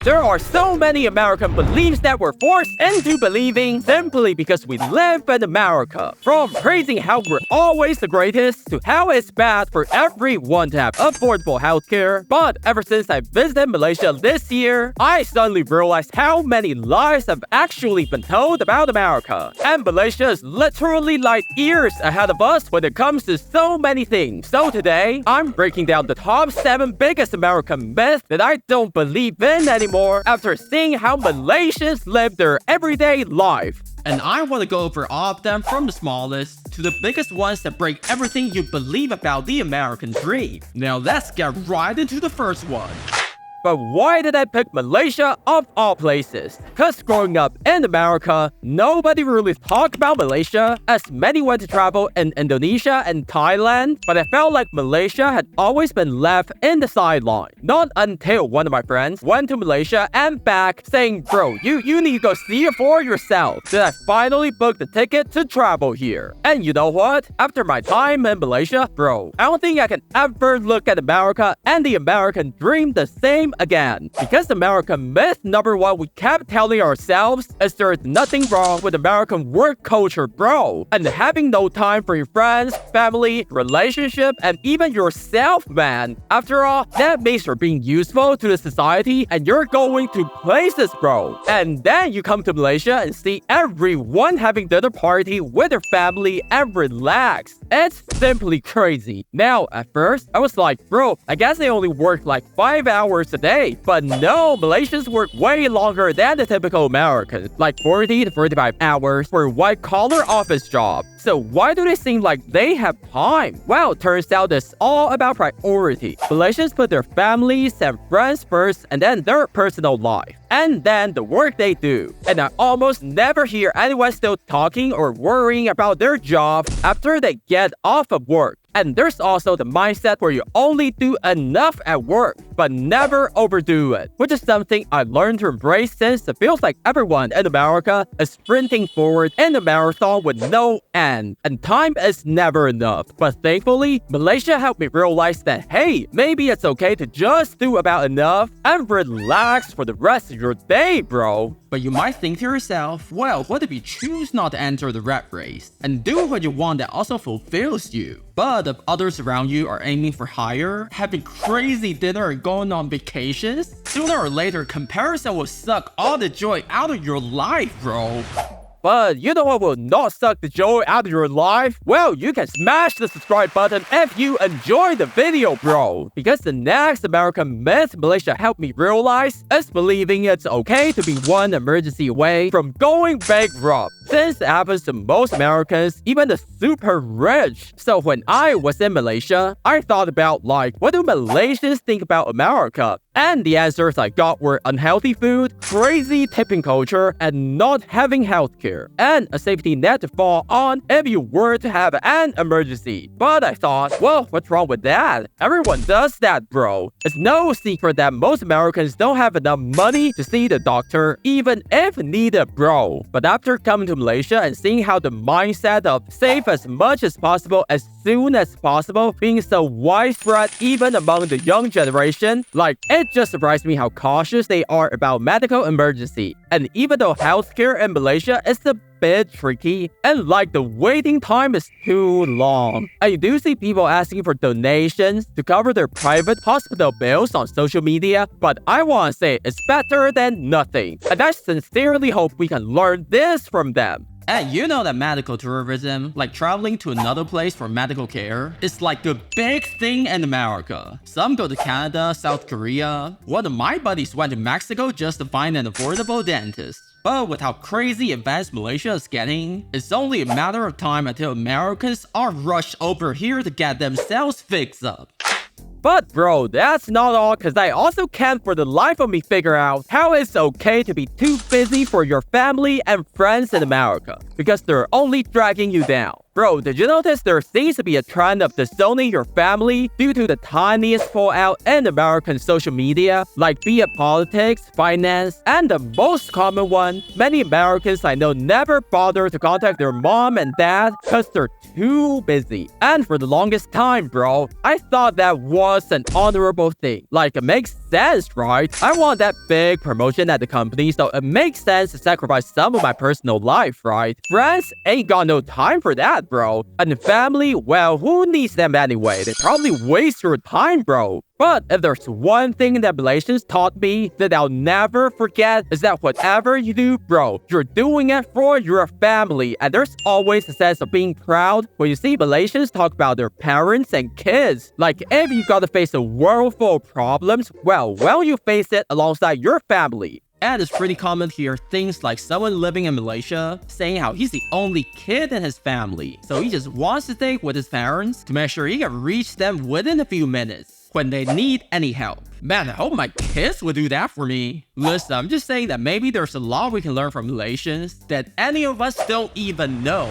There are so many American beliefs that we're forced into believing simply because we live in America. From praising how we're always the greatest to how it's bad for everyone to have affordable healthcare. But ever since I visited Malaysia this year, I suddenly realized how many lies have actually been told about America. And Malaysia is literally like years ahead of us when it comes to so many things. So today, I'm breaking down the top 7 biggest American myths that I don't believe in anymore after seeing how Malaysians live their everyday life. And I want to go over all of them from the smallest to the biggest ones that break everything you believe about the American dream. Now let's get right into the first one. But why did I pick Malaysia of all places? Cause growing up in America, nobody really talked about Malaysia, as many went to travel in Indonesia and Thailand, but I felt like Malaysia had always been left in the sideline. Not until one of my friends went to Malaysia and back saying, bro, you need to go see it for yourself, did I finally booked the ticket to travel here. And you know what? After my time in Malaysia, bro, I don't think I can ever look at America and the American dream the same again. Because American myth number 1 we kept telling ourselves is there's nothing wrong with American work culture, bro. And having no time for your friends, family, relationship, and even yourself, man. After all, that means you're being useful to the society and you're going to places, bro. And then you come to Malaysia and see everyone having dinner party with their family and relax. It's simply crazy. Now, at first, I was like, bro, I guess they only work like 5 hours a day. But no, Malaysians work way longer than the typical Americans, like 40 to 45 hours for a white-collar office job. So why do they seem like they have time? Well, turns out it's all about priority. Malaysians put their families and friends first and then their personal life. And then the work they do. And I almost never hear anyone still talking or worrying about their job after they get off of work. And there's also the mindset where you only do enough at work, but never overdo it, which is something I learned to embrace since it feels like everyone in America is sprinting forward in a marathon with no end, and time is never enough. But thankfully, Malaysia helped me realize that, hey, maybe it's okay to just do about enough and relax for the rest of your day, bro. But you might think to yourself, well, what if you choose not to enter the rat race and do what you want that also fulfills you? But if others around you are aiming for higher, having crazy dinner and going on vacations, sooner or later comparison will suck all the joy out of your life, bro. But you know what will not suck the joy out of your life? Well, you can smash the subscribe button if you enjoyed the video, bro. Because the next American myth Malaysia helped me realize is believing it's okay to be one emergency away from going bankrupt. Since it happens to most Americans, even the super rich. So when I was in Malaysia, I thought about like, what do Malaysians think about America? And the answers I got were unhealthy food, crazy tipping culture, and not having healthcare, and a safety net to fall on if you were to have an emergency. But I thought, well, what's wrong with that? Everyone does that, bro. It's no secret that most Americans don't have enough money to see the doctor, even if needed, bro. But after coming to Malaysia and seeing how the mindset of save as much as possible as soon as possible being so widespread even among the young generation, like, it just surprised me how cautious they are about medical emergency. And even though healthcare in Malaysia is a bit tricky, and like the waiting time is too long. I do see people asking for donations to cover their private hospital bills on social media, but I want to say it's better than nothing. And I sincerely hope we can learn this from them. And you know that medical tourism, like traveling to another place for medical care, is like the big thing in America. Some go to Canada, South Korea. One of my buddies went to Mexico just to find an affordable dentist. But with how crazy advanced Malaysia is getting, it's only a matter of time until Americans are rushed over here to get themselves fixed up. But bro, that's not all, cause I also can't for the life of me figure out how it's okay to be too busy for your family and friends in America, because they're only dragging you down. Bro, did you notice there seems to be a trend of disowning your family due to the tiniest fallout in American social media, like be it politics, finance, and the most common one, many Americans I know never bother to contact their mom and dad because they're too busy. And for the longest time, bro, I thought that was an honorable thing. Like, it makes sense, right? I want that big promotion at the company, so it makes sense to sacrifice some of my personal life, right? Friends ain't got no time for that, bro. And family, well, who needs them anyway? They probably waste your time, bro. But if there's one thing that Malaysians taught me that I'll never forget is that whatever you do, bro, you're doing it for your family. And there's always a sense of being proud when you see Malaysians talk about their parents and kids. Like, if you gotta face a world full of problems, well, you face it alongside your family. And it's pretty common to hear things like someone living in Malaysia saying how he's the only kid in his family, so he just wants to stay with his parents to make sure he can reach them within a few minutes when they need any help. Man, I hope my kids would do that for me. Listen, I'm just saying that maybe there's a lot we can learn from Malaysians that any of us don't even know.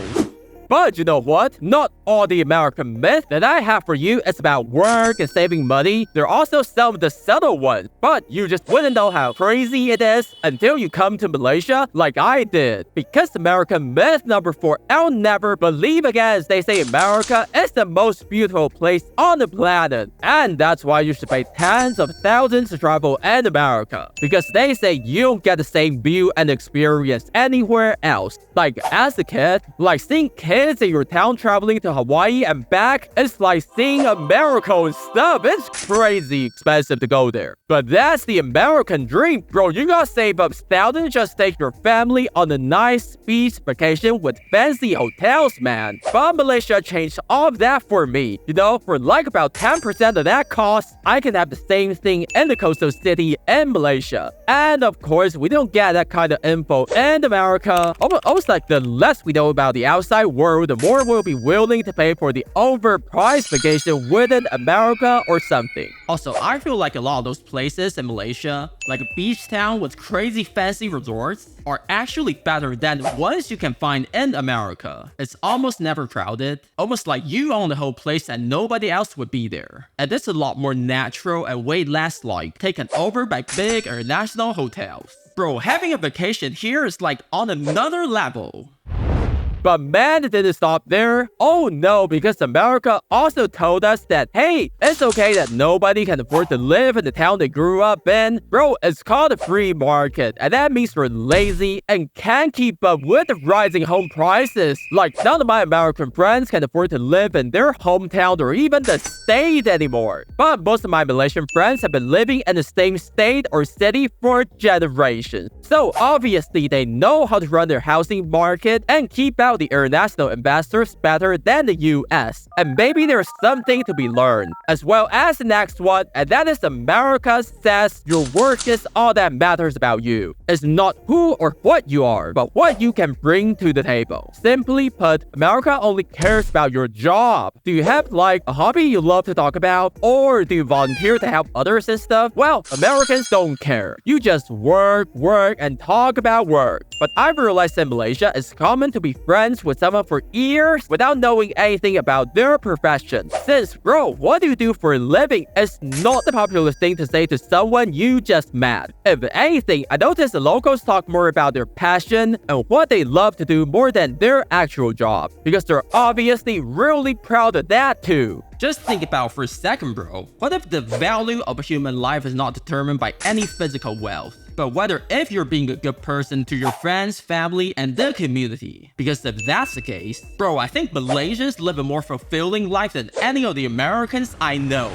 But you know what? Not all the American myth that I have for you is about work and saving money. There are also some of the subtle ones, but you just wouldn't know how crazy it is until you come to Malaysia like I did. Because American myth number 4, I'll never believe again. They say America is the most beautiful place on the planet. And that's why you should pay tens of thousands to travel in America. Because they say you don't get the same view and experience anywhere else. Like, as a kid, like seeing kids in your town traveling to Hawaii and back, it's like seeing America and stuff. It's crazy expensive to go there. But that's the American dream, bro. You gotta save up thousands just take your family on a nice beach vacation with fancy hotels, man. But Malaysia changed all of that for me. You know, for like about 10% of that cost, I can have the same thing in the coastal city in Malaysia. And of course, we don't get that kind of info in America. Almost like the less we know about the outside world, the more we'll be willing to pay for the overpriced vacation within America or something. Also, I feel like a lot of those places in Malaysia, like a beach town with crazy fancy resorts, are actually better than ones you can find in America. It's almost never crowded, almost like you own the whole place and nobody else would be there. And it's a lot more natural and way less like taken over by big international hotels. Bro, having a vacation here is like on another level. But man, it didn't stop there. Oh no, because America also told us that, hey, it's okay that nobody can afford to live in the town they grew up in. Bro, it's called a free market, and that means we're lazy and can't keep up with the rising home prices. Like, none of my American friends can afford to live in their hometown or even the state anymore. But most of my Malaysian friends have been living in the same state or city for generations. So obviously, they know how to run their housing market and keep out the international investors better than the US. And maybe there's something to be learned. As well as the next one, and that is America says your work is all that matters about you. It's not who or what you are, but what you can bring to the table. Simply put, America only cares about your job. Do you have like a hobby you love to talk about? Or do you volunteer to help others and stuff? Well, Americans don't care. You just work, and talk about work. But I've realized in Malaysia, it's common to be friends with someone for years without knowing anything about their profession. Since, bro, what do you do for a living is not the popular thing to say to someone you just met. If anything, I noticed the locals talk more about their passion and what they love to do more than their actual job, because they're obviously really proud of that too. Just think about for a second, bro. What if the value of a human life is not determined by any physical wealth, but whether if you're being a good person to your friends, family, and the community? Because if that's the case, bro, I think Malaysians live a more fulfilling life than any of the Americans I know.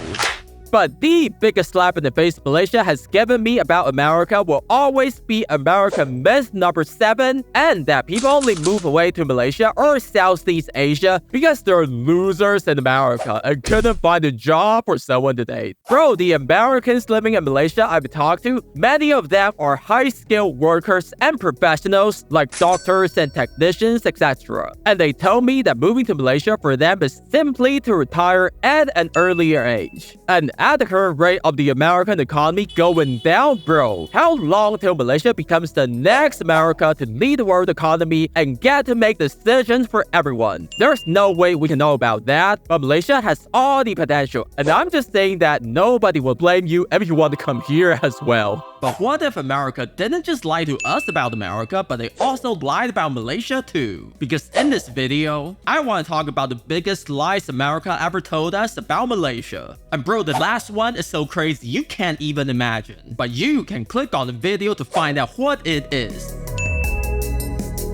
But the biggest slap in the face Malaysia has given me about America will always be American myth number 7, and that people only move away to Malaysia or Southeast Asia because they're losers in America and couldn't find a job or someone to date. Bro, the Americans living in Malaysia I've talked to, many of them are high-skilled workers and professionals like doctors and technicians, etc. And they told me that moving to Malaysia for them is simply to retire at an earlier age. And at the current rate of the American economy going down, bro, how long till Malaysia becomes the next America to lead the world economy and get to make decisions for everyone? There's no way we can know about that, but Malaysia has all the potential, and I'm just saying that nobody will blame you if you want to come here as well. But what if America didn't just lie to us about America, but they also lied about Malaysia too? Because in this video, I want to talk about the biggest lies America ever told us about Malaysia. And bro, the last one is so crazy you can't even imagine. But you can click on the video to find out what it is.